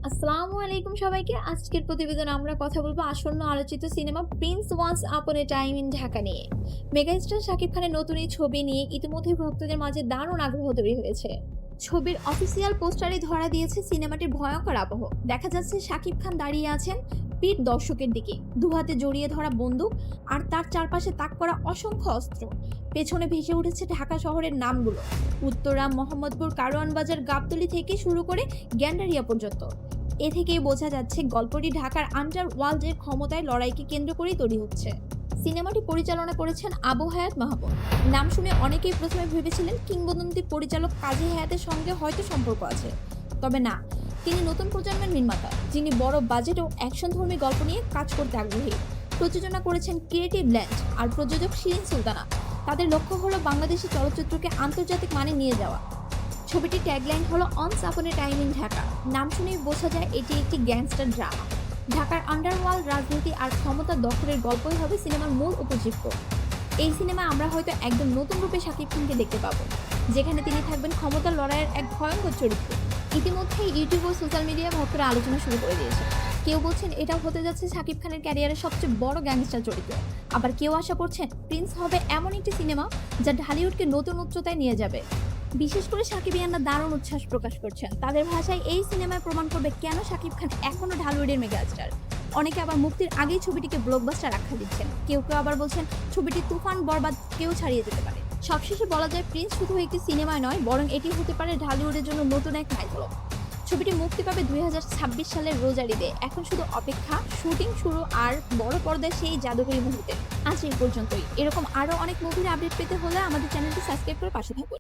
আসসালামু আলাইকুম সবাইকে। আজকের প্রতিবেদনে আমরা কথা বলবো আসন্ন আলোচিত cinema Prince once upon A time in Dhaka নিয়ে। মেগাস্টার শাকিব খানের নতুন এই ছবি নিয়ে ইতিমধ্যে ভক্তদের মাঝে দারুণ আগ্রহ তৈরি হয়েছে। ছবির অফিসিয়াল পোস্টারে ধরা দিয়েছে সিনেমাটির ভয়ঙ্কর আবহ। দেখা যাচ্ছে শাকিব খান দাঁড়িয়ে আছেন পিঠ দর্শকের দিকে, দুহাতে জড়িয়ে ধরা বন্দুক আর তার চারপাশে তাক করা অসংখ্য অস্ত্র। পেছনে ভেসে উঠেছে ঢাকা শহরের নামগুলো: উত্তরা, মোহাম্মদপুর, কারওয়ান বাজার, গাবতলী থেকে শুরু করে গ্যান্ডারিয়া পর্যন্ত। এ থেকেই বোঝা যাচ্ছে গল্পটি ঢাকার আন্ডার ওয়ার্ল্ডের ক্ষমতায় লড়াইকে কেন্দ্র করেই তৈরি হচ্ছে। সিনেমাটি পরিচালনা করেছেন আবু হায়াত মাহমুদ। নাম শুনে অনেকেই প্রথমে ভেবেছিলেন কিংবদন্তি পরিচালক কাজী হায়াতের সঙ্গে হয়তো সম্পর্ক আছে, তবে না, তিনি নতুন প্রজন্মের নির্মাতা, যিনি বড় বাজেট ও অ্যাকশনধর্মী গল্প নিয়ে কাজ করতে আগ্রহী। প্রযোজনা করেছেন ক্রিয়েটিভ ল্যান্ড আর প্রযোজক শিরিন সুলতানা। তাদের লক্ষ্য হলো বাংলাদেশি চলচ্চিত্রকে আন্তর্জাতিক মানে নিয়ে যাওয়া। ছবিটির ট্যাগলাইন হলো অনস আপন এ টাইম ইন ঢাকা। নাম শুনেই বোঝা যায় এটি একটি গ্যাংস্টার ড্রামা। ঢাকার আন্ডারওয়ার্ল্ড, রাজনীতি আর ক্ষমতা দখলের গল্পই হবে সিনেমার মূল উপজীব্য। এই সিনেমায় আমরা হয়তো একদম নতুন রূপে শাকিব খানকে দেখতে পাবো, যেখানে তিনি থাকবেন ক্ষমতার লড়াইয়ের এক ভয়ঙ্কর চরিত্র। ইতিমধ্যেই ইউটিউব ও সোশ্যাল মিডিয়া ভক্তরা আলোচনা শুরু করে দিয়েছে। কেউ বলছেন এটাও হতে যাচ্ছে শাকিব খানের ক্যারিয়ারের সবচেয়ে বড় গ্যাংস্টার চরিত্র। আবার কেউ আশা করছেন প্রিন্স হবে এমন একটি সিনেমা যা ঢালিউডকে নতুন উচ্চতায় নিয়ে যাবে। বিশেষ করে সাকিবিয়ানরা দারুণ উচ্ছ্বাস প্রকাশ করছেন। তাদের ভাষায় এই সিনেমায় প্রমাণ করবে কেন শাকিব খান এখনো ঢালিউডের মেগাস্টার। অনেকে আবার মুক্তির আগেই ছবিটিকে ব্লকবাস্টার আখ্যা দিচ্ছেন। কেউ কেউ আবার বলছেন ছবিটি তুফান বরবাদ কেউ ছাড়িয়ে যেতে পারে। সবশেষে বলা যায় প্রিন্স শুধু একটি সিনেমায় নয়, বরং এটি হতে পারে ঢালিউডের জন্য নতুন এক মাইলফলক। ছবিটি মুক্তি পাবে 2026 সালের রোজার ঈদে। এখন শুধু অপেক্ষা, শুটিং শুরু আর বড় পর্দায় সেই জাদুকরী মুহূর্তে। আজ এই পর্যন্তই। এরকম আরো অনেক মুভির আপডেট পেতে হলে আমাদের চ্যানেলটি সাবস্ক্রাইব করে পাশে থাকুন।